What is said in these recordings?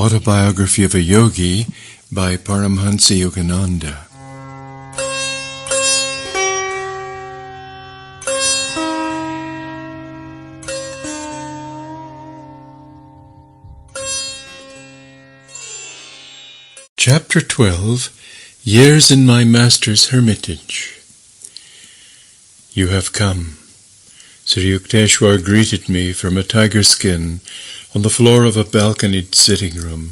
Autobiography of a Yogi by Paramahamsa Yogananda. Chapter 12, Years in My Master's Hermitage. You have come. Sri Yukteswar greeted me from a tiger skin on the floor of a balconied sitting room.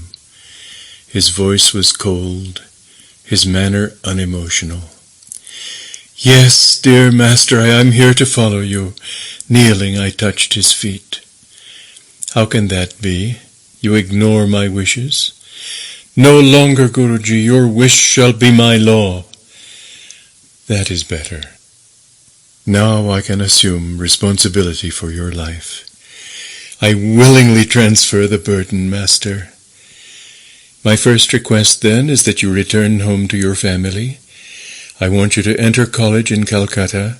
His voice was cold, his manner unemotional. Yes, dear Master, I am here to follow you. Kneeling, I touched his feet. How can that be? You ignore my wishes? No longer, Guruji, your wish shall be my law. That is better. Now I can assume responsibility for your life. I willingly transfer the burden, Master. My first request, then, is that you return home to your family. I want you to enter college in Calcutta.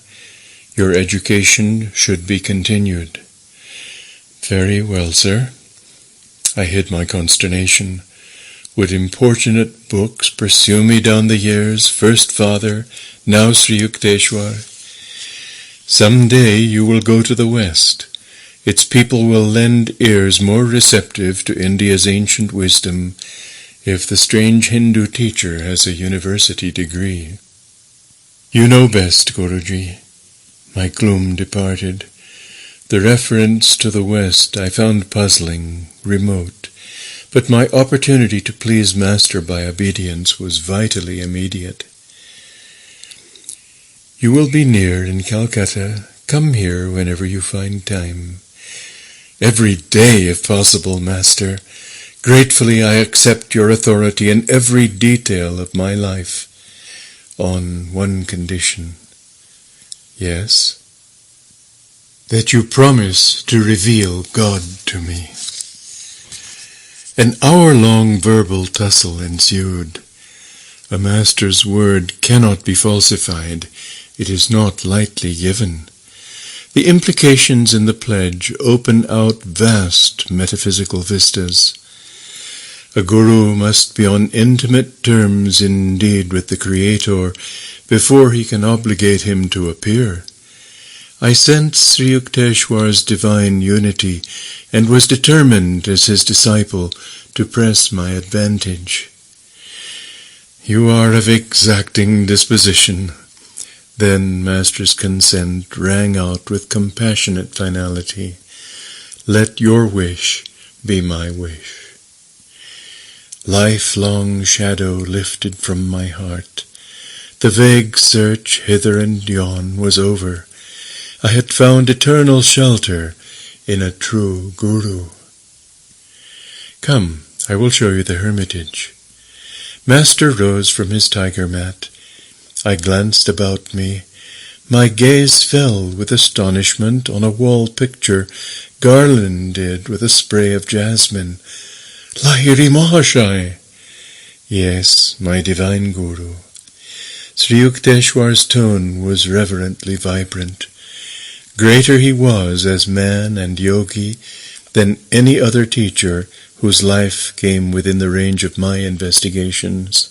Your education should be continued. Very well, sir. I hid my consternation. Would importunate books pursue me down the years, first father, now Sri Yukteswar? Some day you will go to the West. Its people will lend ears more receptive to India's ancient wisdom if the strange Hindu teacher has a university degree. You know best, Guruji. My gloom departed. The reference to the West I found puzzling, remote, but my opportunity to please Master by obedience was vitally immediate. You will be near in Calcutta. Come here whenever you find time. Every day, if possible, Master. Gratefully I accept your authority in every detail of my life, on one condition. Yes? That you promise to reveal God to me. An hour-long verbal tussle ensued. A master's word cannot be falsified. It is not lightly given. The implications in the pledge open out vast metaphysical vistas. A guru must be on intimate terms indeed with the Creator before he can obligate him to appear. I sensed Sri Yukteswar's divine unity and was determined as his disciple to press my advantage. You are of exacting disposition. Then Master's consent rang out with compassionate finality. Let your wish be my wish. Lifelong shadow lifted from my heart. The vague search hither and yon was over. I had found eternal shelter in a true Guru. Come, I will show you the hermitage. Master rose from his tiger mat. I glanced about me. My gaze fell with astonishment on a wall picture garlanded with a spray of jasmine. Lahiri Mahashai! Yes, my divine Guru. Sri Yukteswar's tone was reverently vibrant. Greater he was as man and yogi than any other teacher whose life came within the range of my investigations.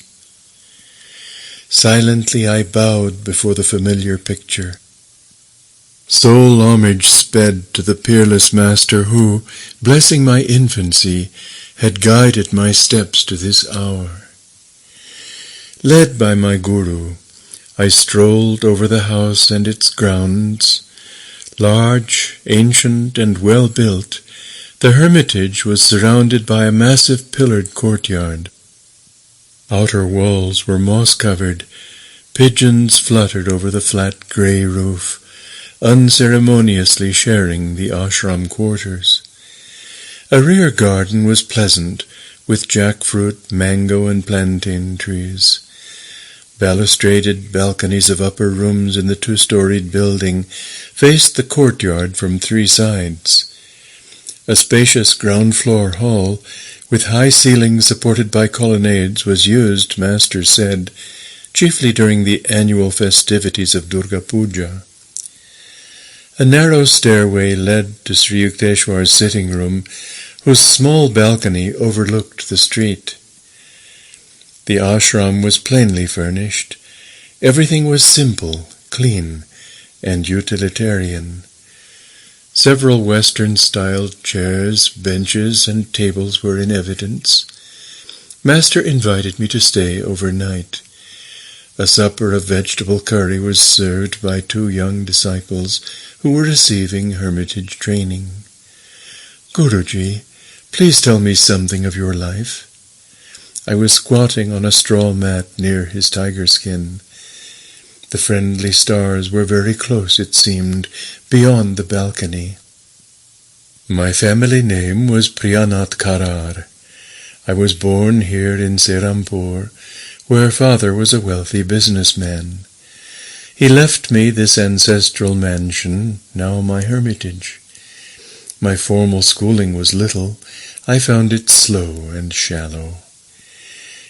Silently I bowed before the familiar picture. Sole homage sped to the peerless Master who, blessing my infancy, had guided my steps to this hour. Led by my Guru, I strolled over the house and its grounds. Large, ancient, and well-built, the hermitage was surrounded by a massive pillared courtyard. Outer walls were moss-covered. Pigeons fluttered over the flat grey roof, unceremoniously sharing the ashram quarters. A rear garden was pleasant, with jackfruit, mango, and plantain trees. Balustraded balconies of upper rooms in the two-storied building faced the courtyard from three sides. A spacious ground-floor hall with high ceilings supported by colonnades was used, Master said, chiefly during the annual festivities of Durga Puja. A narrow stairway led to Sri Yukteswar's sitting room, whose small balcony overlooked the street. The ashram was plainly furnished. Everything was simple, clean, and utilitarian. Several Western-styled chairs, benches, and tables were in evidence. Master invited me to stay overnight. A supper of vegetable curry was served by 2 young disciples who were receiving hermitage training. "Guruji, please tell me something of your life." I was squatting on a straw mat near his tiger skin. The friendly stars were very close, it seemed, beyond the balcony. My family name was Priyanath Karar. I was born here in Serampur, where father was a wealthy businessman. He left me this ancestral mansion, now my hermitage. My formal schooling was little. I found it slow and shallow.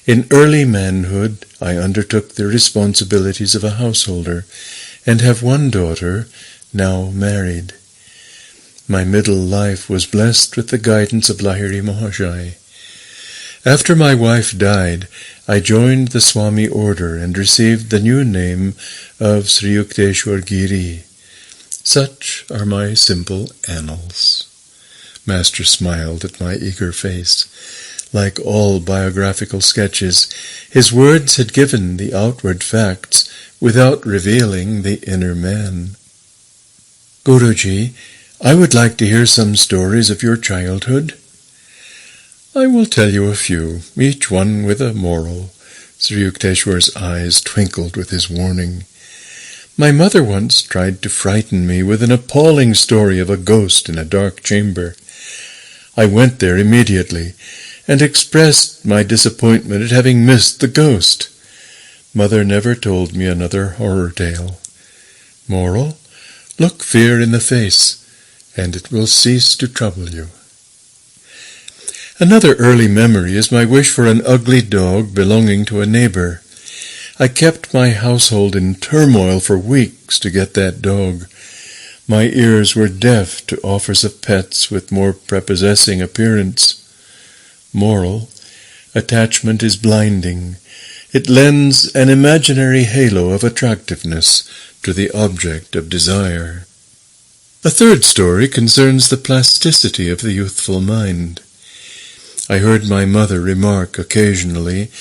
In early manhood, I undertook the responsibilities of a householder, and have 1 daughter, now married. My middle life was blessed with the guidance of Lahiri Mahashai. After my wife died, I joined the Swami order and received the new name of Sri Yukteswar Giri. Such are my simple annals. Master smiled at my eager face. Like all biographical sketches, his words had given the outward facts without revealing the inner man. "Guruji, I would like to hear some stories of your childhood." "I will tell you a few, each one with a moral." Sri Yukteswar's eyes twinkled with his warning. "My mother once tried to frighten me with an appalling story of a ghost in a dark chamber. I went there immediately, and expressed my disappointment at having missed the ghost. Mother never told me another horror tale. Moral: look fear in the face, and it will cease to trouble you. Another early memory is my wish for an ugly dog belonging to a neighbor. I kept my household in turmoil for weeks to get that dog. My ears were deaf to offers of pets with more prepossessing appearance. Moral: attachment is blinding. It lends an imaginary halo of attractiveness to the object of desire. A third story concerns the plasticity of the youthful mind. I heard my mother remark occasionally,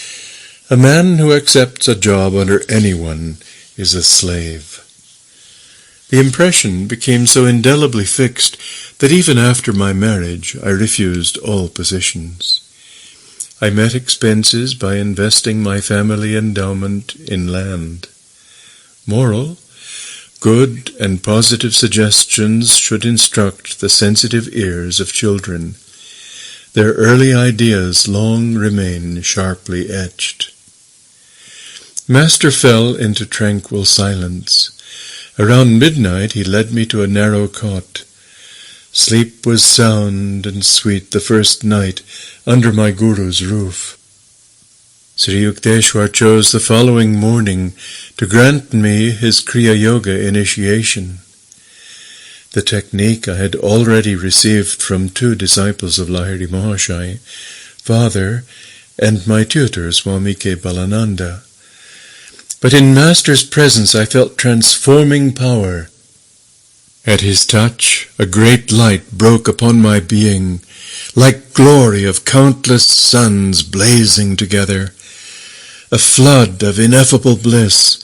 "A man who accepts a job under anyone is a slave." The impression became so indelibly fixed that even after my marriage I refused all positions. I met expenses by investing my family endowment in land. Moral: good and positive suggestions should instruct the sensitive ears of children. Their early ideas long remain sharply etched. Master fell into tranquil silence. Around midnight he led me to a narrow cot. Sleep was sound and sweet the first night under my Guru's roof. Sri Yukteswar chose the following morning to grant me his Kriya Yoga initiation. The technique I had already received from 2 disciples of Lahiri Mahashai, father and my tutor Swami Balananda. But in Master's presence I felt transforming power. At his touch, a great light broke upon my being, like glory of countless suns blazing together. A flood of ineffable bliss,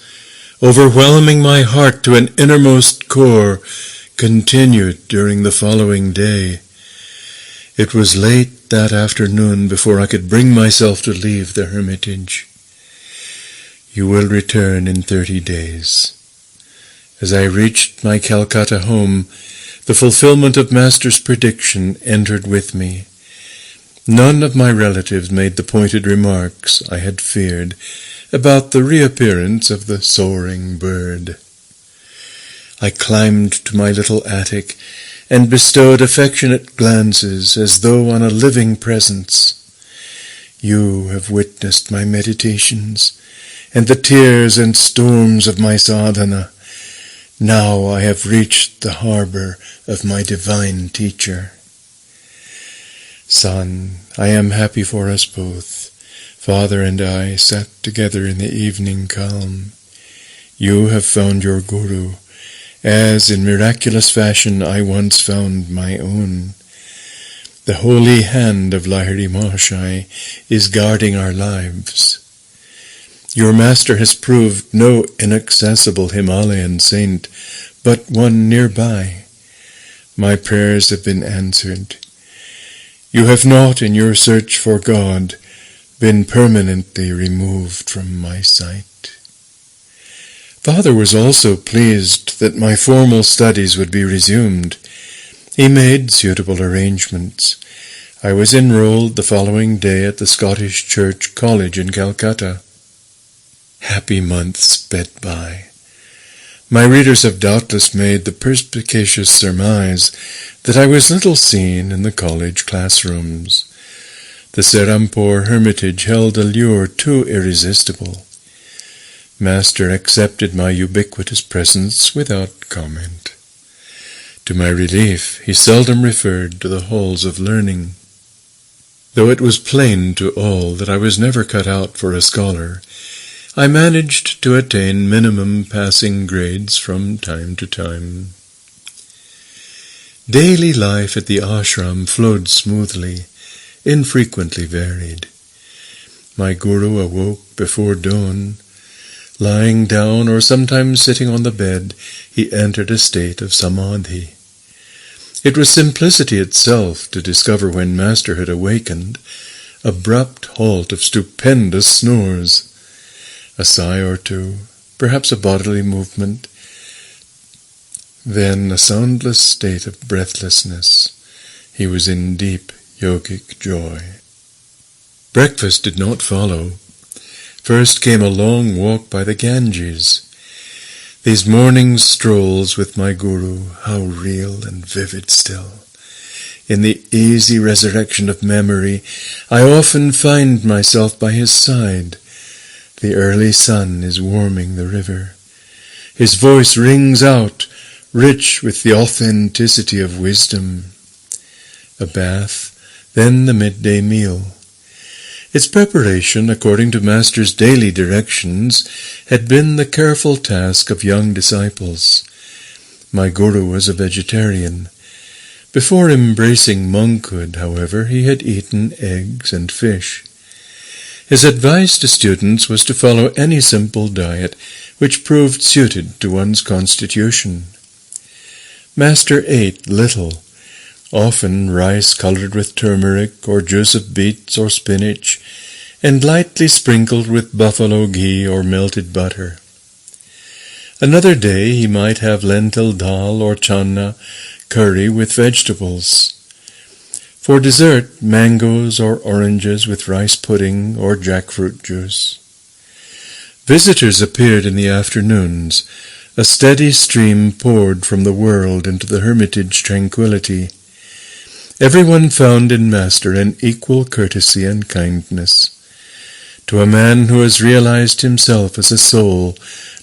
overwhelming my heart to an innermost core, continued during the following day. It was late that afternoon before I could bring myself to leave the hermitage. "You will return in 30 days. As I reached my Calcutta home, the fulfillment of Master's prediction entered with me. None of my relatives made the pointed remarks I had feared about the reappearance of the soaring bird. I climbed to my little attic and bestowed affectionate glances as though on a living presence. You have witnessed my meditations and the tears and storms of my sadhana. Now I have reached the harbor of my divine teacher." Son, I am happy for us both. Father and I sat together in the evening calm. You have found your Guru, as in miraculous fashion I once found my own. The holy hand of Lahiri Mahashai is guarding our lives. Your master has proved no inaccessible Himalayan saint, but one nearby. My prayers have been answered. You have not, in your search for God, been permanently removed from my sight. Father was also pleased that my formal studies would be resumed. He made suitable arrangements. I was enrolled the following day at the Scottish Church College in Calcutta. Happy months sped by. My readers have doubtless made the perspicacious surmise that I was little seen in the college classrooms. The Serampore hermitage held a lure too irresistible. Master accepted my ubiquitous presence without comment. To my relief, he seldom referred to the halls of learning. Though it was plain to all that I was never cut out for a scholar, I managed to attain minimum passing grades from time to time. Daily life at the ashram flowed smoothly, infrequently varied. My Guru awoke before dawn. Lying down or sometimes sitting on the bed, he entered a state of samadhi. It was simplicity itself to discover when Master had awakened, abrupt halt of stupendous snores, a sigh or two, perhaps a bodily movement, then a soundless state of breathlessness. He was in deep yogic joy. Breakfast did not follow. First came a long walk by the Ganges. These morning strolls with my Guru, how real and vivid still. In the easy resurrection of memory, I often find myself by his side. The early sun is warming the river. His voice rings out, rich with the authenticity of wisdom. A bath, then the midday meal. Its preparation, according to Master's daily directions, had been the careful task of young disciples. My Guru was a vegetarian. Before embracing monkhood, however, he had eaten eggs and fish. His advice to students was to follow any simple diet which proved suited to one's constitution. Master ate little, often rice colored with turmeric or juice of beets or spinach, and lightly sprinkled with buffalo ghee or melted butter. Another day he might have lentil dal or chana curry with vegetables. For dessert, mangoes or oranges with rice pudding or jackfruit juice. Visitors appeared in the afternoons. A steady stream poured from the world into the hermitage tranquility. Everyone found in Master an equal courtesy and kindness. To a man who has realized himself as a soul,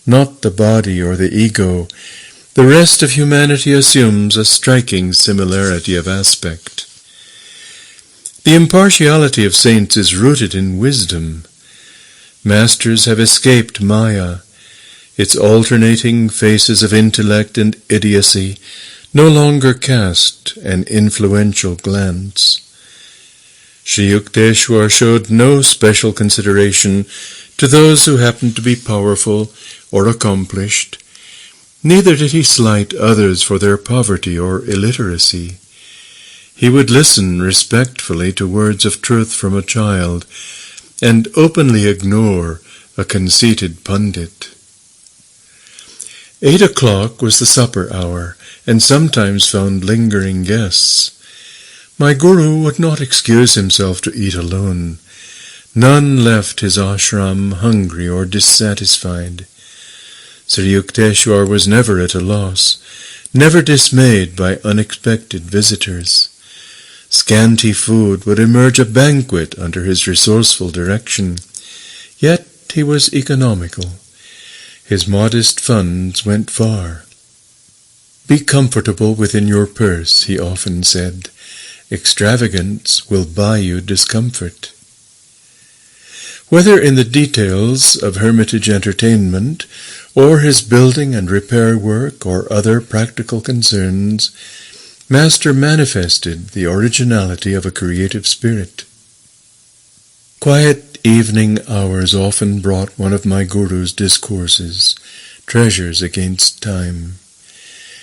not the body or the ego, the rest of humanity assumes a striking similarity of aspect. The impartiality of saints is rooted in wisdom. Masters have escaped Maya, its alternating faces of intellect and idiocy no longer cast an influential glance. Sri Yukteswar showed no special consideration to those who happened to be powerful or accomplished. Neither did he slight others for their poverty or illiteracy. He would listen respectfully to words of truth from a child, and openly ignore a conceited pundit. 8 o'clock was the supper hour, and sometimes found lingering guests. My Guru would not excuse himself to eat alone. None left his ashram hungry or dissatisfied. Sri Yukteswar was never at a loss, never dismayed by unexpected visitors. Scanty food would emerge a banquet under his resourceful direction. Yet he was economical. His modest funds went far. "Be comfortable within your purse," he often said, Extravagance will buy you discomfort. Whether in the details of hermitage entertainment, or his building and repair work, or other practical concerns, Master manifested the originality of a creative spirit. Quiet evening hours often brought one of my Guru's discourses, treasures against time.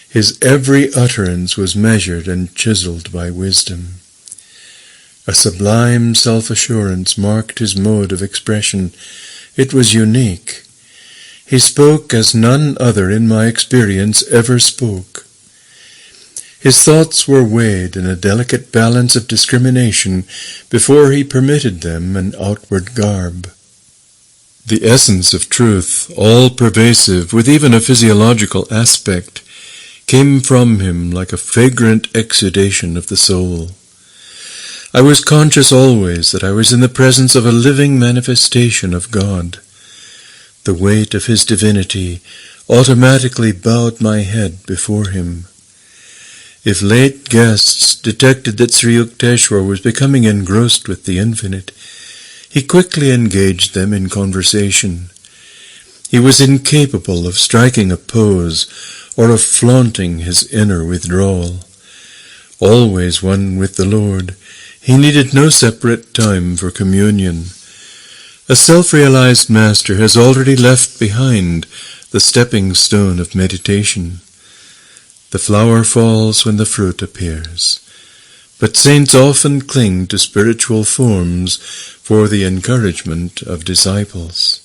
His every utterance was measured and chiseled by wisdom. A sublime self-assurance marked his mode of expression. It was unique. He spoke as none other in my experience ever spoke. His thoughts were weighed in a delicate balance of discrimination before he permitted them an outward garb. The essence of truth, all-pervasive, with even a physiological aspect, came from him like a fragrant exudation of the soul. I was conscious always that I was in the presence of a living manifestation of God. The weight of his divinity automatically bowed my head before him. If late guests detected that Sri Yukteswar was becoming engrossed with the infinite, he quickly engaged them in conversation. He was incapable of striking a pose or of flaunting his inner withdrawal. Always one with the Lord, he needed no separate time for communion. A self-realized master has already left behind the stepping stone of meditation. The flower falls when the fruit appears, but saints often cling to spiritual forms for the encouragement of disciples.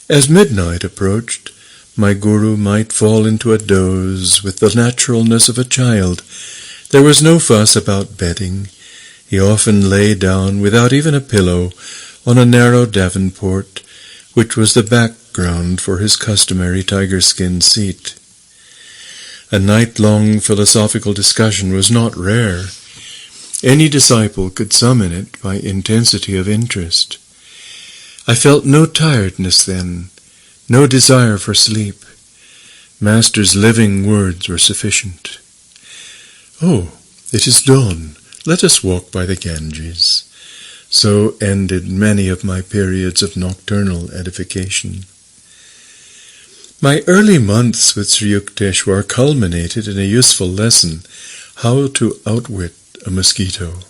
As midnight approached, my Guru might fall into a doze with the naturalness of a child. There was no fuss about bedding. He often lay down without even a pillow on a narrow davenport, which was the background for his customary tiger-skin seat. A night-long philosophical discussion was not rare. Any disciple could summon it by intensity of interest. I felt no tiredness then, no desire for sleep. Master's living words were sufficient. "Oh, it is dawn. Let us walk by the Ganges." So ended many of my periods of nocturnal edification. My early months with Sri Yukteswar culminated in a useful lesson, how to outwit a mosquito.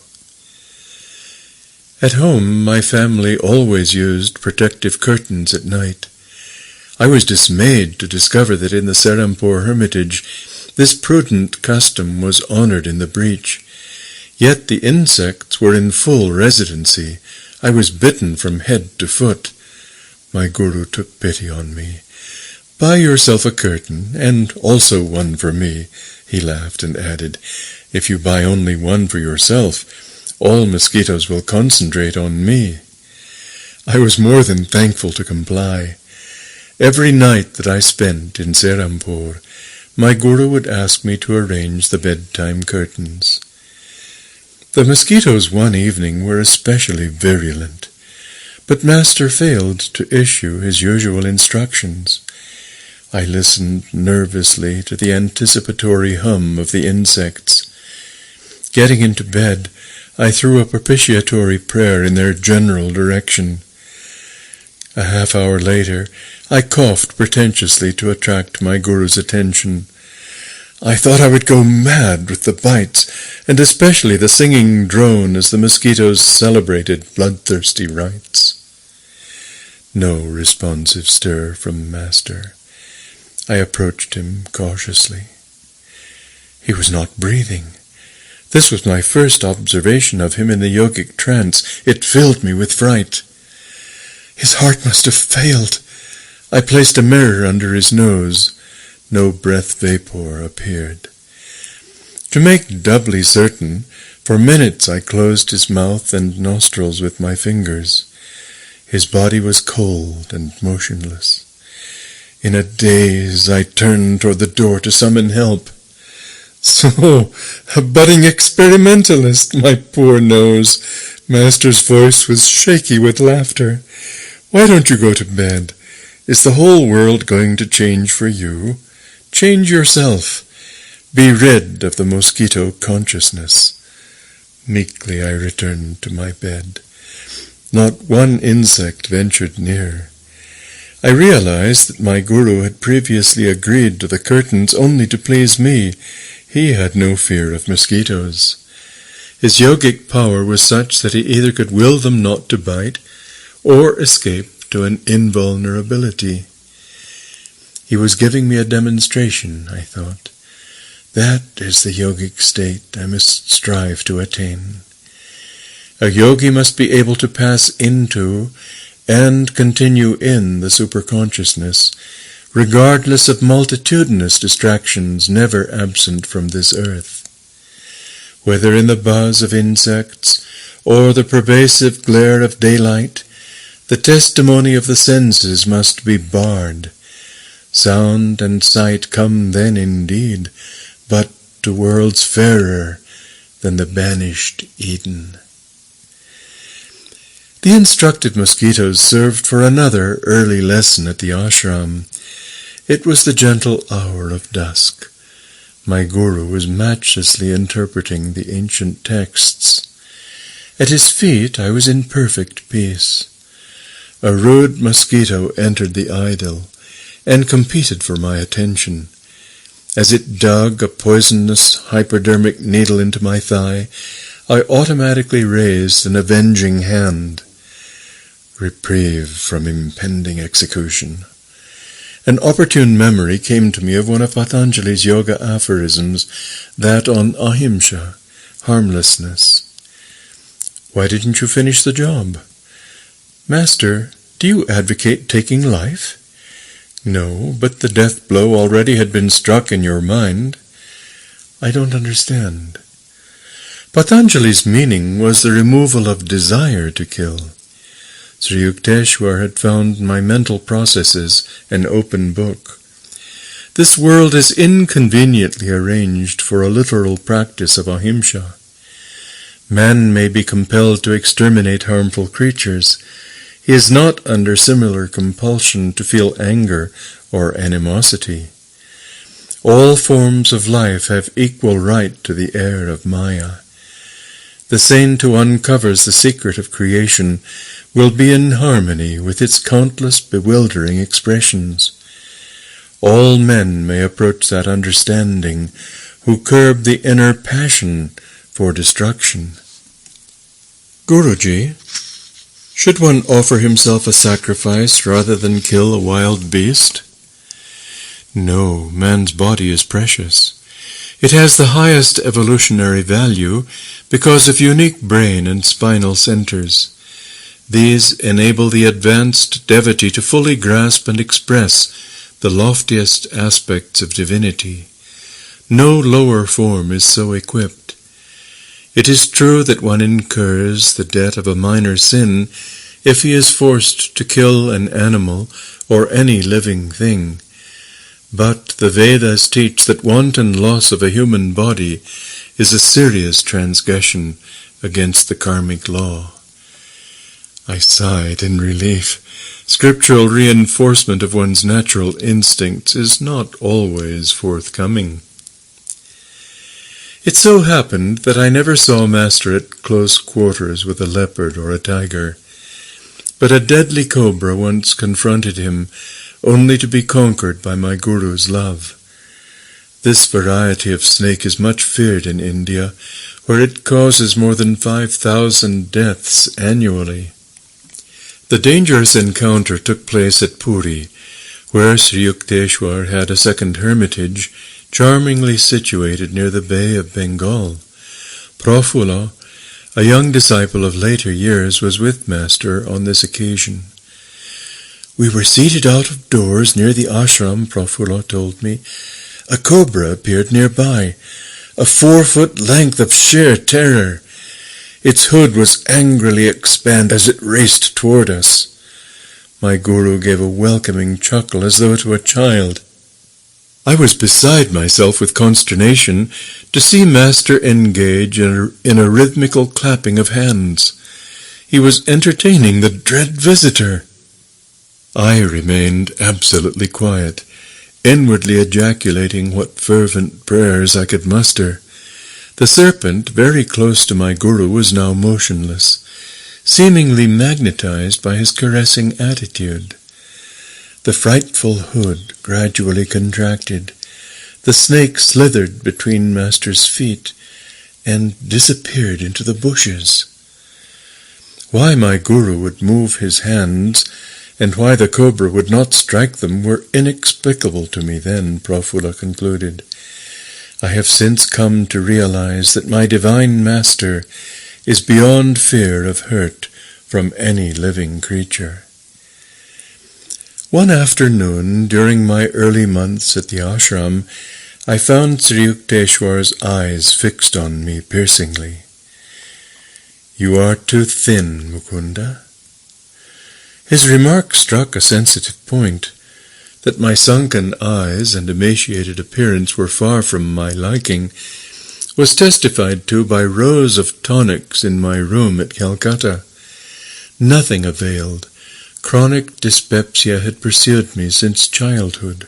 At home, my family always used protective curtains at night. I was dismayed to discover that in the Serampore hermitage this prudent custom was honored in the breach. Yet the insects were in full residency. I was bitten from head to foot. My Guru took pity on me. "Buy yourself a curtain, and also one for me," he laughed and added, "If you buy only one for yourself, all mosquitoes will concentrate on me." I was more than thankful to comply. Every night that I spent in Serampore, my Guru would ask me to arrange the bedtime curtains. The mosquitoes one evening were especially virulent, but Master failed to issue his usual instructions. I listened nervously to the anticipatory hum of the insects. Getting into bed, I threw a propitiatory prayer in their general direction. A half-hour later, I coughed pretentiously to attract my Guru's attention. I thought I would go mad with the bites, and especially the singing drone as the mosquitoes celebrated bloodthirsty rites. No responsive stir from Master. I approached him cautiously. He was not breathing. This was my first observation of him in the yogic trance. It filled me with fright. His heart must have failed. I placed a mirror under his nose. No breath vapor appeared. To make doubly certain, for minutes I closed his mouth and nostrils with my fingers. His body was cold and motionless. In a daze, I turned toward the door to summon help. "So, a budding experimentalist, my poor nose." Master's voice was shaky with laughter. "Why don't you go to bed? Is the whole world going to change for you? Change yourself. Be rid of the mosquito consciousness. Meekly I returned to my bed. Not one insect ventured near. I realized that my guru had previously agreed to the curtains only to please me. He had no fear of mosquitoes. His yogic power was such that he either could will them not to bite or escape to an invulnerability. He was giving me a demonstration, I thought. That is the yogic state I must strive to attain. A yogi must be able to pass into and continue in the superconsciousness, regardless of multitudinous distractions never absent from this earth. Whether in the buzz of insects or the pervasive glare of daylight, the testimony of the senses must be barred. Sound and sight come then indeed, but to worlds fairer than the banished Eden. The instructed mosquitoes served for another early lesson at the ashram. It was the gentle hour of dusk. My guru was matchlessly interpreting the ancient texts. At his feet I was in perfect peace. A rude mosquito entered the idol and competed for my attention. As it dug a poisonous hypodermic needle into my thigh, I automatically raised an avenging hand. Reprieve from impending execution. An opportune memory came to me of one of Patanjali's yoga aphorisms, that on ahimsa, harmlessness. Why didn't you finish the job? Master, do you advocate taking life? No, but the death blow already had been struck in your mind. I don't understand. Patanjali's meaning was the removal of desire to kill. Sri Yukteswar had found my mental processes an open book. This world is inconveniently arranged for a literal practice of ahimsa. Man may be compelled to exterminate harmful creatures. He is not under similar compulsion to feel anger or animosity. All forms of life have equal right to the air of Maya. The saint who uncovers the secret of creation will be in harmony with its countless bewildering expressions. All men may approach that understanding who curb the inner passion for destruction. Guruji, should one offer himself a sacrifice rather than kill a wild beast? No, man's body is precious. It has the highest evolutionary value because of unique brain and spinal centers. These enable the advanced devotee to fully grasp and express the loftiest aspects of divinity. No lower form is so equipped. It is true that one incurs the debt of a minor sin if he is forced to kill an animal or any living thing. But the Vedas teach that wanton loss of a human body is a serious transgression against the karmic law. I sighed in relief. Scriptural reinforcement of one's natural instincts is not always forthcoming. It so happened that I never saw Master at close quarters with a leopard or a tiger, but a deadly cobra once confronted him, only to be conquered by my Guru's love. This variety of snake is much feared in India, where it causes more than 5,000 deaths annually. The dangerous encounter took place at Puri, where Sri Yukteswar had a second hermitage, charmingly situated near the Bay of Bengal. Prafula, a young disciple of later years, was with Master on this occasion. We were seated out of doors near the ashram, Prafula told me. A cobra appeared nearby, a 4-foot length of sheer terror. Its hood was angrily expanded as it raced toward us. My Guru gave a welcoming chuckle as though to a child. I was beside myself with consternation to see Master engage in a rhythmical clapping of hands. He was entertaining the dread visitor. I remained absolutely quiet, inwardly ejaculating what fervent prayers I could muster. The serpent, very close to my Guru, was now motionless, seemingly magnetized by his caressing attitude. The frightful hood gradually contracted. The snake slithered between Master's feet and disappeared into the bushes. Why my Guru would move his hands and why the cobra would not strike them were inexplicable to me then, Prafula concluded. I have since come to realize that my divine Master is beyond fear of hurt from any living creature. One afternoon, during my early months at the ashram, I found Sri Yukteswar's eyes fixed on me piercingly. "You are too thin, Mukunda." His remark struck a sensitive point. That my sunken eyes and emaciated appearance were far from my liking was testified to by rows of tonics in my room at Calcutta. Nothing availed. Chronic dyspepsia had pursued me since childhood.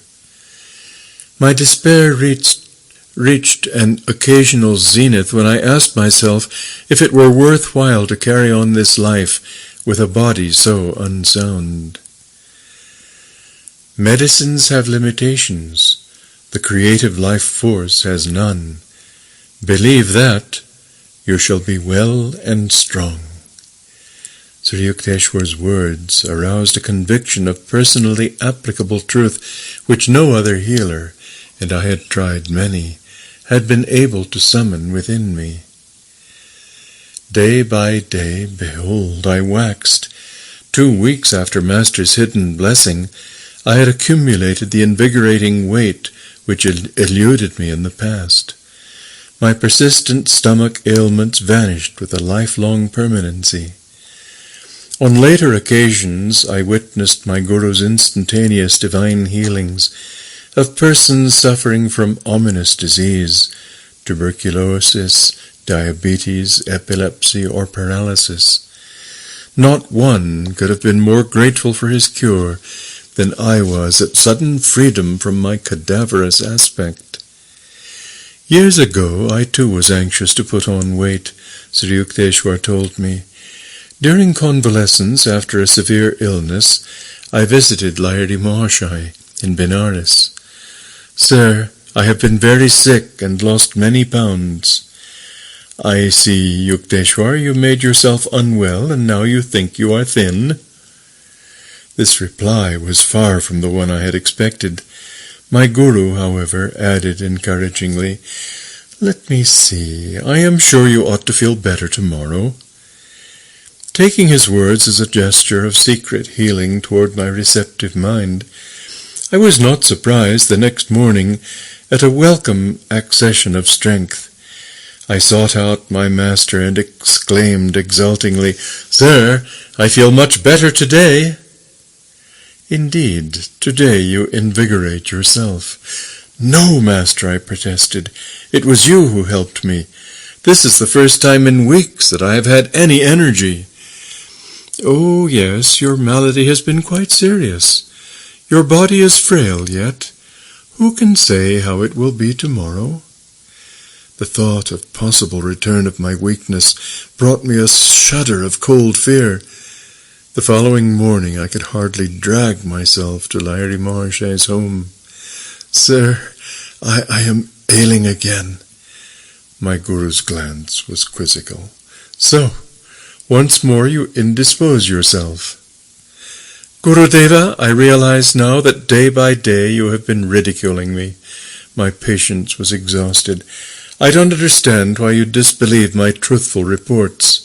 My despair reached an occasional zenith when I asked myself if it were worthwhile to carry on this life with a body so unsound. Medicines have limitations. The creative life force has none. Believe that, you shall be well and strong. Sri Yukteswar's words aroused a conviction of personally applicable truth which no other healer, and I had tried many, had been able to summon within me. Day by day, behold, I waxed. 2 weeks after Master's hidden blessing, I had accumulated the invigorating weight which had eluded me in the past. My persistent stomach ailments vanished with a lifelong permanency. On later occasions I witnessed my Guru's instantaneous divine healings of persons suffering from ominous disease, tuberculosis, diabetes, epilepsy, or paralysis. Not one could have been more grateful for his cure than I was at sudden freedom from my cadaverous aspect. Years ago I too was anxious to put on weight, Sri Yukteswar told me. During convalescence after a severe illness, I visited Lahiri Mahashai in Benares. "Sir, I have been very sick and lost many pounds." "I see, Yukteswar, you made yourself unwell and now you think you are thin." This reply was far from the one I had expected. My Guru, however, added encouragingly, "Let me see, I am sure you ought to feel better tomorrow." Taking his words as a gesture of secret healing toward my receptive mind, I was not surprised the next morning at a welcome accession of strength. I sought out my Master and exclaimed exultingly, "Sir, I feel much better today." "Indeed, today you invigorate yourself." "No, Master," I protested. "It was you who helped me. This is the first time in weeks that I have had any energy." "Oh, yes, your malady has been quite serious. Your body is frail yet. Who can say how it will be tomorrow?" The thought of possible return of my weakness brought me a shudder of cold fear. The following morning I could hardly drag myself to Lahiri Mahashai's home. "Sir, I am ailing again." My Guru's glance was quizzical. "So, once more you indispose yourself." "Gurudeva, I realize now that day by day you have been ridiculing me." My patience was exhausted. "I don't understand why you disbelieve my truthful reports."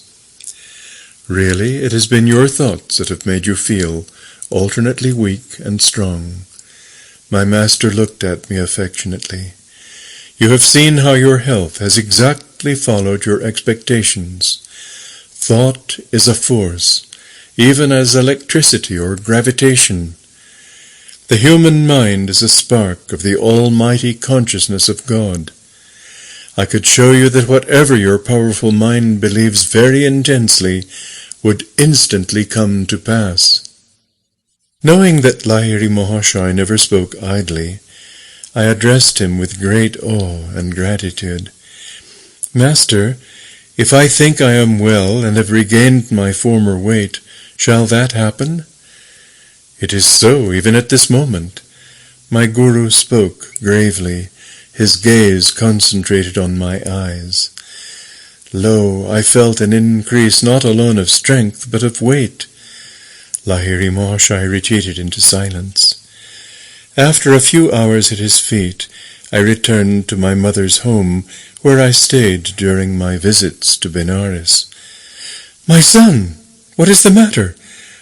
"Really, it has been your thoughts that have made you feel alternately weak and strong." My Master looked at me affectionately. "You have seen how your health has exactly followed your expectations. Thought is a force, even as electricity or gravitation. The human mind is a spark of the almighty consciousness of God. I could show you that whatever your powerful mind believes very intensely would instantly come to pass." Knowing that Lahiri Mahashai never spoke idly, I addressed him with great awe and gratitude. Master, if I think I am well and have regained my former weight, shall that happen? It is so, even at this moment. My Guru spoke gravely, his gaze concentrated on my eyes. Lo, I felt an increase not alone of strength, but of weight. Lahiri Mahashaya retreated into silence. After a few hours at his feet, I returned to my mother's home, where I stayed during my visits to Benares. My son, what is the matter?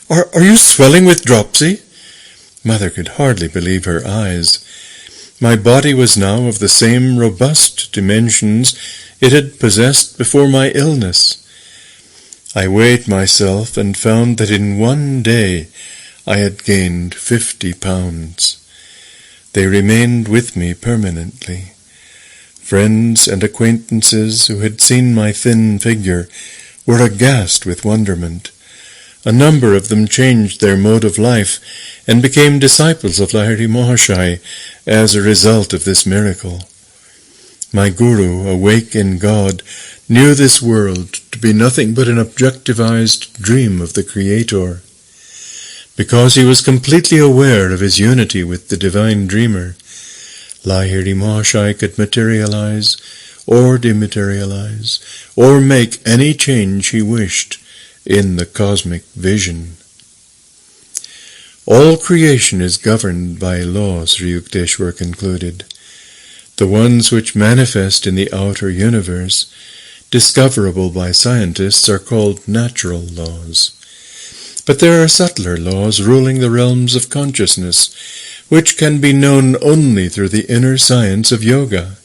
Are you swelling with dropsy? Mother could hardly believe her eyes. My body was now of the same robust dimensions it had possessed before my illness. I weighed myself and found that in one day I had gained 50 pounds. They remained with me permanently. Friends and acquaintances who had seen my thin figure were aghast with wonderment. A number of them changed their mode of life and became disciples of Lahiri Mahashaya as a result of this miracle. My Guru, awake in God, knew this world to be nothing but an objectivized dream of the Creator. Because he was completely aware of his unity with the Divine Dreamer, Lahiri Mahashaya could materialize or dematerialize or make any change he wished in the cosmic vision. All creation is governed by laws, Sri Yukteswar concluded. The ones which manifest in the outer universe, discoverable by scientists, are called natural laws. But there are subtler laws ruling the realms of consciousness, which can be known only through the inner science of yoga.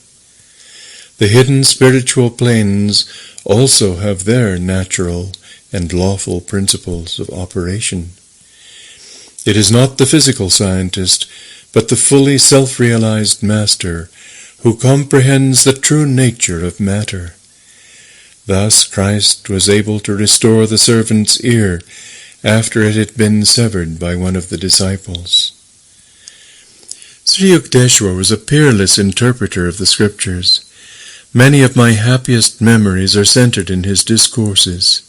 The hidden spiritual planes also have their natural and lawful principles of operation. It is not the physical scientist, but the fully self-realized master who comprehends the true nature of matter. Thus Christ was able to restore the servant's ear after it had been severed by one of the disciples. Sri Yukteswar was a peerless interpreter of the scriptures. Many of my happiest memories are centered in his discourses.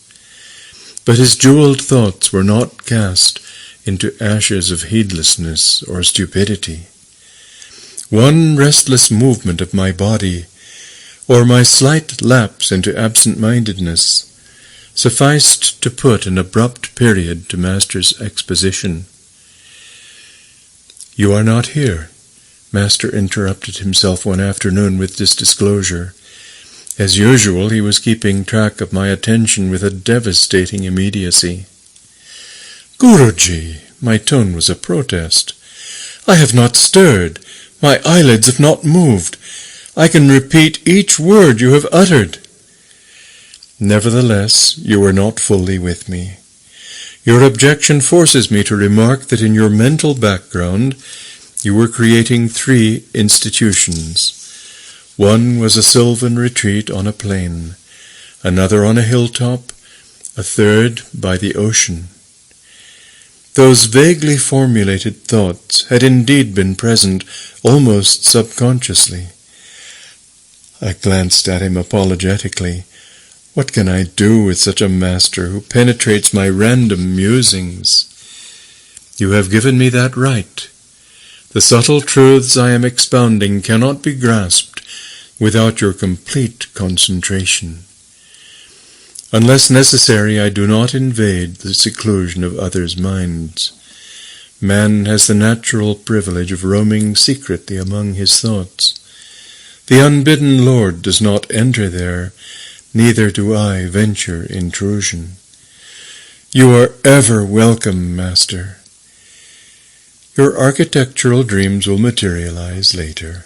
But his jeweled thoughts were not cast into ashes of heedlessness or stupidity. One restless movement of my body, or my slight lapse into absent-mindedness, sufficed to put an abrupt period to Master's exposition. "You are not here," Master interrupted himself one afternoon with this disclosure. As usual, he was keeping track of my attention with a devastating immediacy. "Guruji," my tone was a protest, "I have not stirred. My eyelids have not moved. I can repeat each word you have uttered." "Nevertheless, you are not fully with me. Your objection forces me to remark that in your mental background you were creating 3 institutions. One was a sylvan retreat on a plain, another on a hilltop, a third by the ocean. Those vaguely formulated thoughts had indeed been present almost subconsciously." I glanced at him apologetically. What can I do with such a master who penetrates my random musings? "You have given me that right. The subtle truths I am expounding cannot be grasped without your complete concentration. Unless necessary, I do not invade the seclusion of others' minds. Man has the natural privilege of roaming secretly among his thoughts. The unbidden Lord does not enter there, neither do I venture intrusion. You are ever welcome, Master. Your architectural dreams will materialize later.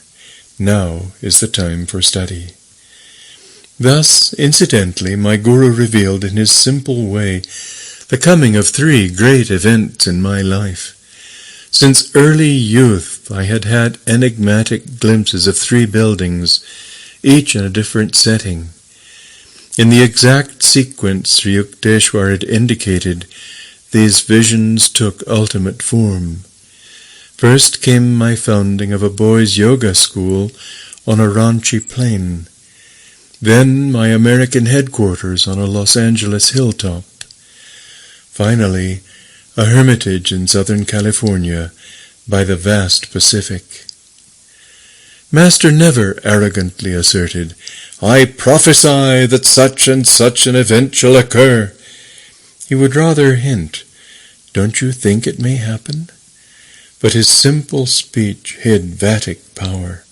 Now is the time for study." Thus, incidentally, my Guru revealed in his simple way the coming of 3 great events in my life. Since early youth I had had enigmatic glimpses of 3 buildings, each in a different setting. In the exact sequence Sri Yukteswar had indicated, these visions took ultimate form. First came my founding of a boys' yoga school on a Ranchi plain. then my American headquarters on a Los Angeles hilltop. Finally, a hermitage in Southern California by the vast Pacific. Master never arrogantly asserted, "I prophesy that such and such an event shall occur." He would rather hint, "Don't you think it may happen?" But his simple speech hid Vatic power.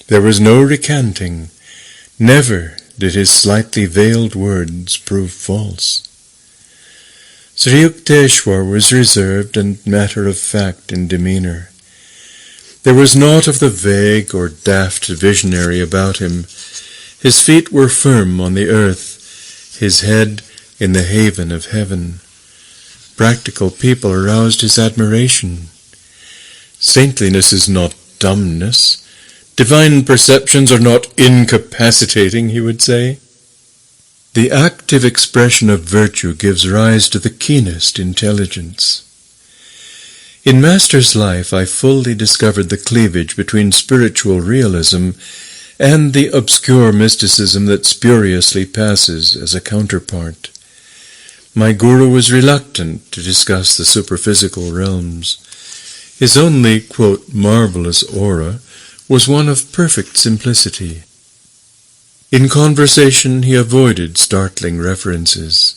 There was no recanting. Never did his slightly veiled words prove false. Sri Yukteswar was reserved and matter-of-fact in demeanor. There was naught of the vague or daft visionary about him. His feet were firm on the earth, his head in the haven of heaven. Practical people aroused his admiration. Saintliness is not dumbness. Divine perceptions are not incapacitating, he would say. The active expression of virtue gives rise to the keenest intelligence. In Master's life, I fully discovered the cleavage between spiritual realism and the obscure mysticism that spuriously passes as a counterpart. My guru was reluctant to discuss the superphysical realms. His only, quote, marvelous aura was one of perfect simplicity. In conversation he avoided startling references.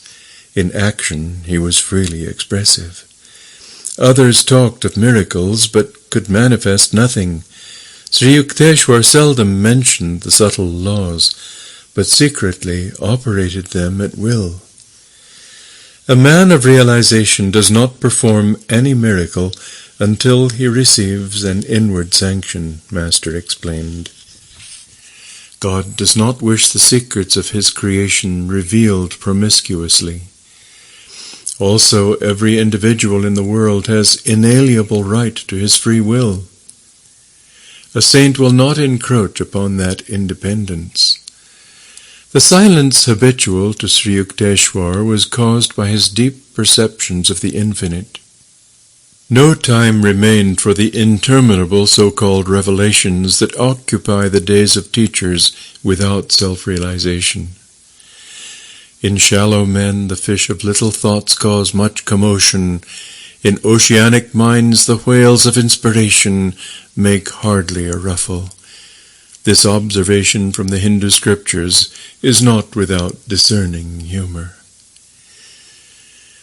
In action he was freely expressive. Others talked of miracles, but could manifest nothing. Sri Yukteswar seldom mentioned the subtle laws, but secretly operated them at will. A man of realization does not perform any miracle until he receives an inward sanction, Master explained. God does not wish the secrets of his creation revealed promiscuously. Also, every individual in the world has inalienable right to his free will. A saint will not encroach upon that independence. The silence habitual to Sri Yukteswar was caused by his deep perceptions of the infinite. No time remained for the interminable so-called revelations that occupy the days of teachers without self-realization. In shallow men the fish of little thoughts cause much commotion. In oceanic minds the whales of inspiration make hardly a ruffle. This observation from the Hindu scriptures is not without discerning humor.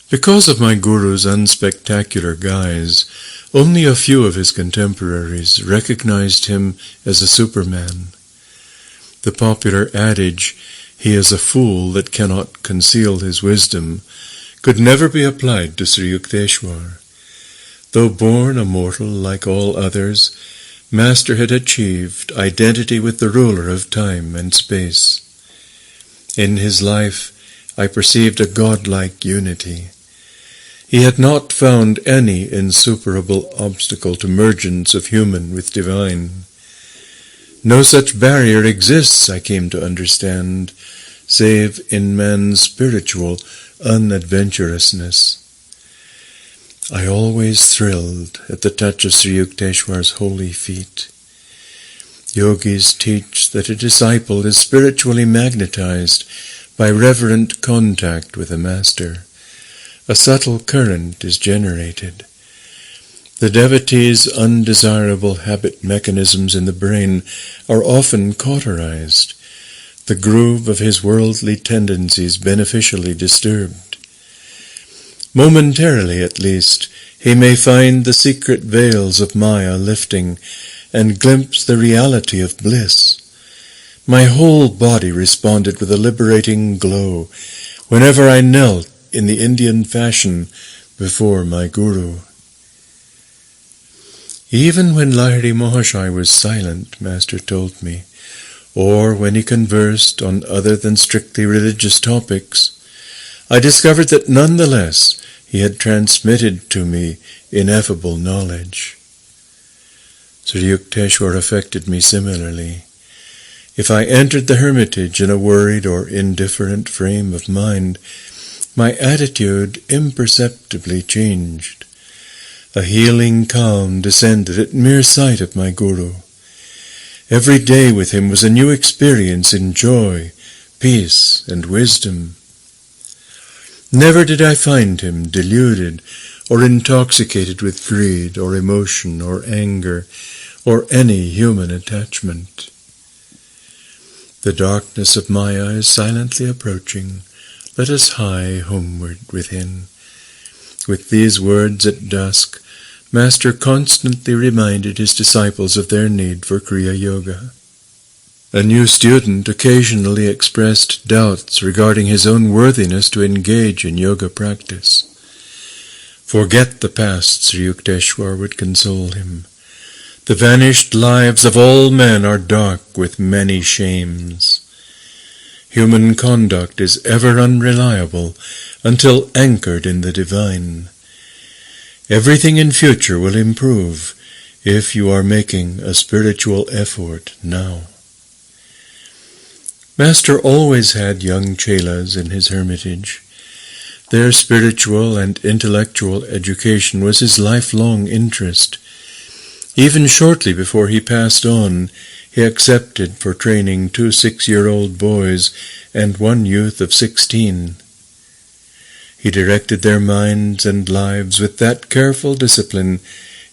Because of my guru's unspectacular guise, only a few of his contemporaries recognized him as a superman. The popular adage, "He is a fool that cannot conceal his wisdom," could never be applied to Sri Yukteswar. Though born a mortal like all others, Master had achieved identity with the ruler of time and space. In his life I perceived a godlike unity. He had not found any insuperable obstacle to mergence of human with divine. No such barrier exists, I came to understand, save in man's spiritual unadventurousness. I always thrilled at the touch of Sri Yukteswar's holy feet. Yogis teach that a disciple is spiritually magnetized by reverent contact with a master. A subtle current is generated. The devotee's undesirable habit mechanisms in the brain are often cauterized, the groove of his worldly tendencies beneficially disturbed. Momentarily, at least, he may find the secret veils of Maya lifting and glimpse the reality of bliss. My whole body responded with a liberating glow whenever I knelt in the Indian fashion before my guru. Even when Lahiri Mahashai was silent, Master told me, or when he conversed on other than strictly religious topics, I discovered that nonetheless he had transmitted to me ineffable knowledge. Sri Yukteswar affected me similarly. If I entered the hermitage in a worried or indifferent frame of mind, my attitude imperceptibly changed. A healing calm descended at mere sight of my guru. Every day with him was a new experience in joy, peace, and wisdom. Never did I find him deluded or intoxicated with greed or emotion or anger or any human attachment. The darkness of Maya is silently approaching. Let us hie homeward within. With these words at dusk, Master constantly reminded his disciples of their need for Kriya Yoga. A new student occasionally expressed doubts regarding his own worthiness to engage in yoga practice. Forget the past, Sri Yukteswar would console him. The vanished lives of all men are dark with many shames. Human conduct is ever unreliable until anchored in the divine. Everything in future will improve if you are making a spiritual effort now. Master always had young chelas in his hermitage. Their spiritual and intellectual education was his lifelong interest. Even shortly before he passed on, he accepted for training 2 6-year-old boys and 1 youth of 16. He directed their minds and lives with that careful discipline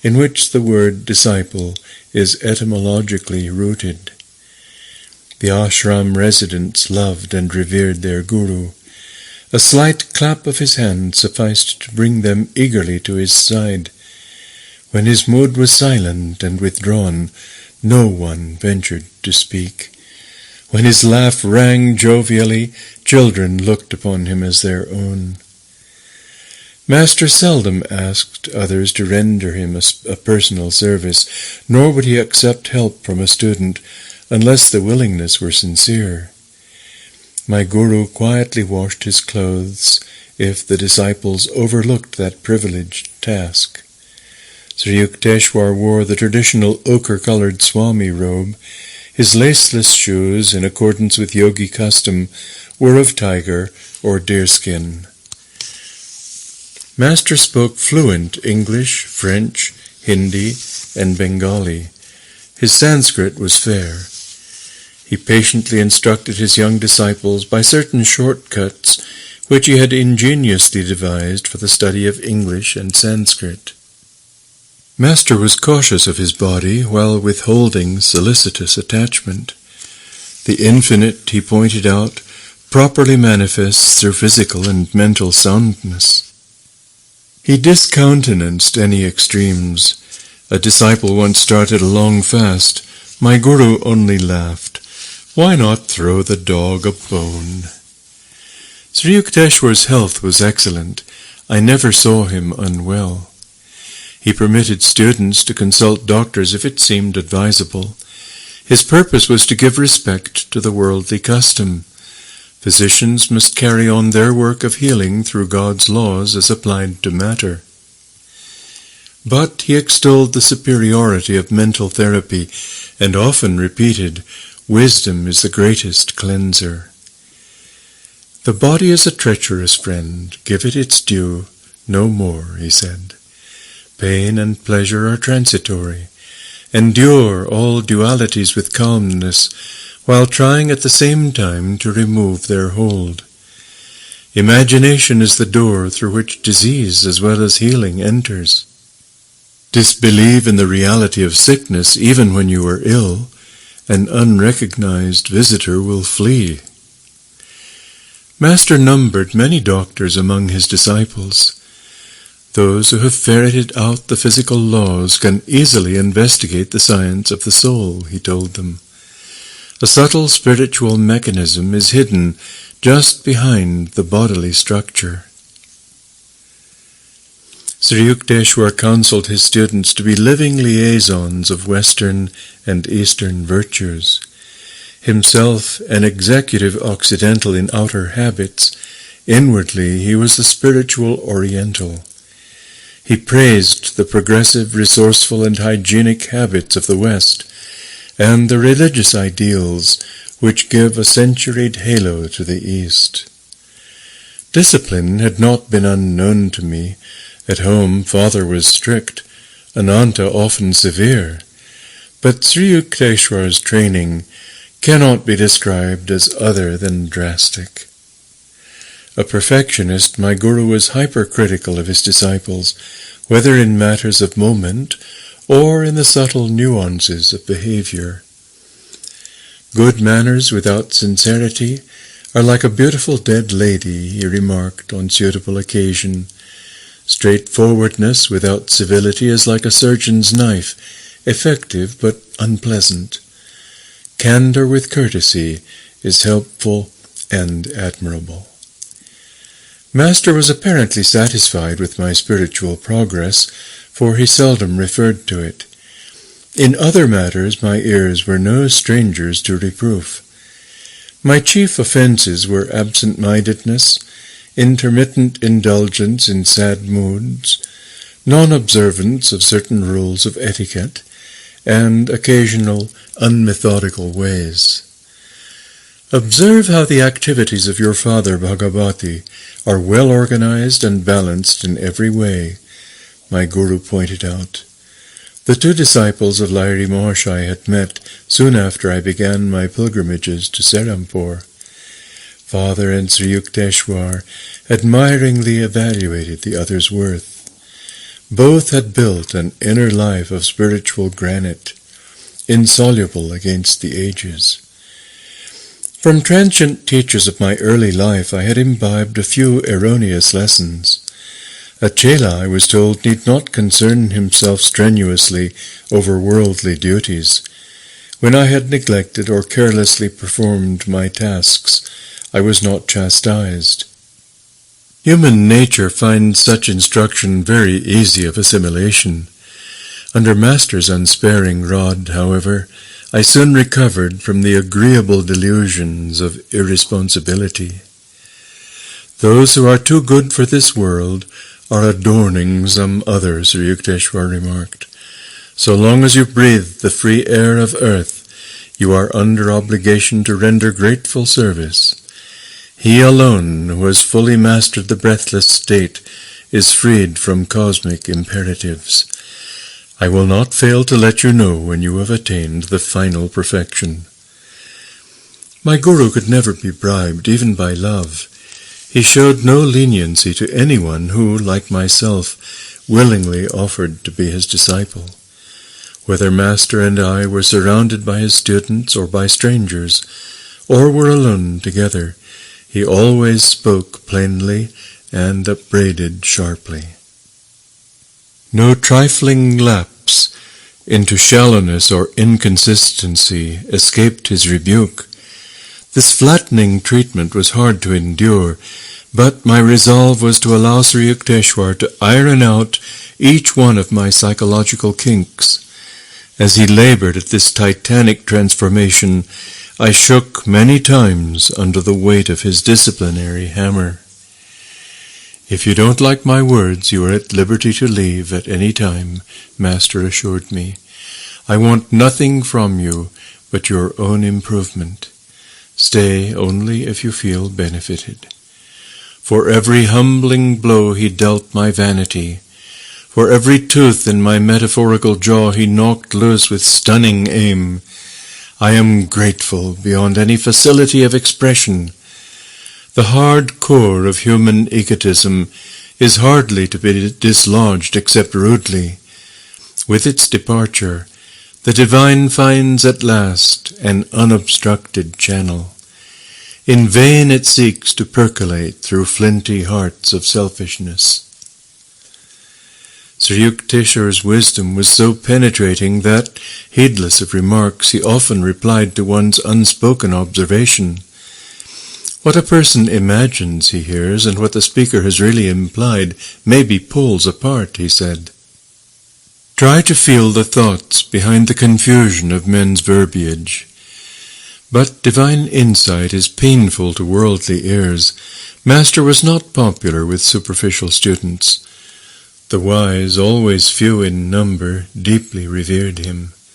in which the word disciple is etymologically rooted. The ashram residents loved and revered their guru. A slight clap of his hand sufficed to bring them eagerly to his side. When his mood was silent and withdrawn, no one ventured to speak. When his laugh rang jovially, children looked upon him as their own. Master seldom asked others to render him a personal service, nor would he accept help from a student unless the willingness were sincere. My guru quietly washed his clothes if the disciples overlooked that privileged task. Sri Yukteswar wore the traditional ochre-colored Swami robe. His laceless shoes, in accordance with Yogi custom, were of tiger or deerskin. Master spoke fluent English, French, Hindi, and Bengali. His Sanskrit was fair. He patiently instructed his young disciples by certain shortcuts which he had ingeniously devised for the study of English and Sanskrit. Master was cautious of his body while withholding solicitous attachment. The infinite, he pointed out, properly manifests through physical and mental soundness. He discountenanced any extremes. A disciple once started a long fast. My guru only laughed. Why not throw the dog a bone? Sri Yukteswar's health was excellent. I never saw him unwell. He permitted students to consult doctors if it seemed advisable. His purpose was to give respect to the worldly custom. Physicians must carry on their work of healing through God's laws as applied to matter. But he extolled the superiority of mental therapy and often repeated, "Wisdom is the greatest cleanser." The body is a treacherous friend. Give it its due, no more, he said. Pain and pleasure are transitory. Endure all dualities with calmness, while trying at the same time to remove their hold. Imagination is the door through which disease as well as healing enters. Disbelieve in the reality of sickness even when you are ill. An unrecognized visitor will flee. Master numbered many doctors among his disciples. Those who have ferreted out the physical laws can easily investigate the science of the soul, he told them. A subtle spiritual mechanism is hidden just behind the bodily structure. Sri Yukteswar counseled his students to be living liaisons of Western and Eastern virtues. Himself an executive Occidental in outer habits, inwardly he was the spiritual Oriental. He praised the progressive, resourceful, and hygienic habits of the West, and the religious ideals which give a centuried halo to the East. Discipline had not been unknown to me. At home, father was strict, Ananta often severe. But Sri Yukteswar's training cannot be described as other than drastic. A perfectionist, my Guru was hypercritical of his disciples, whether in matters of moment or in the subtle nuances of behavior. Good manners without sincerity are like a beautiful dead lady, he remarked on suitable occasion. Straightforwardness without civility is like a surgeon's knife, effective but unpleasant. Candor with courtesy is helpful and admirable. Master was apparently satisfied with my spiritual progress, for he seldom referred to it. In other matters my ears were no strangers to reproof. My chief offences were absent-mindedness, intermittent indulgence in sad moods, non-observance of certain rules of etiquette, and occasional unmethodical ways. Observe how the activities of your father Bhagavati are well organized and balanced in every way, my Guru pointed out. The two disciples of Lahiri Mahashaya had met soon after I began my pilgrimages to Serampore. Father and Sri Yukteswar admiringly evaluated the other's worth. Both had built an inner life of spiritual granite, insoluble against the ages. From transient teachers of my early life I had imbibed a few erroneous lessons. A chela, I was told, need not concern himself strenuously over worldly duties. When I had neglected or carelessly performed my tasks, I was not chastised. Human nature finds such instruction very easy of assimilation. Under Master's unsparing rod, however, I soon recovered from the agreeable delusions of irresponsibility. Those who are too good for this world are adorning some other, Sri Yukteswar remarked. So long as you breathe the free air of earth, you are under obligation to render grateful service. He alone who has fully mastered the breathless state is freed from cosmic imperatives. I will not fail to let you know when you have attained the final perfection. My Guru could never be bribed, even by love. He showed no leniency to anyone who, like myself, willingly offered to be his disciple. Whether Master and I were surrounded by his students or by strangers, or were alone together, he always spoke plainly and upbraided sharply. No trifling lapse into shallowness or inconsistency escaped his rebuke. This flattening treatment was hard to endure, but my resolve was to allow Sri Yukteswar to iron out each one of my psychological kinks. As he labored at this titanic transformation, I shook many times under the weight of his disciplinary hammer. If you don't like my words, you are at liberty to leave at any time, Master assured me. I want nothing from you but your own improvement. Stay only if you feel benefited. For every humbling blow he dealt my vanity, for every tooth in my metaphorical jaw he knocked loose with stunning aim, I am grateful beyond any facility of expression. The hard core of human egotism is hardly to be dislodged except rudely. With its departure, the divine finds at last an unobstructed channel. In vain it seeks to percolate through flinty hearts of selfishness. Sri Yukteswar's wisdom was so penetrating that, heedless of remarks, he often replied to one's unspoken observation. What a person imagines he hears and what the speaker has really implied may be poles apart, he said. Try to feel the thoughts behind the confusion of men's verbiage. But divine insight is painful to worldly ears. Master was not popular with superficial students. The wise, always few in number, deeply revered him.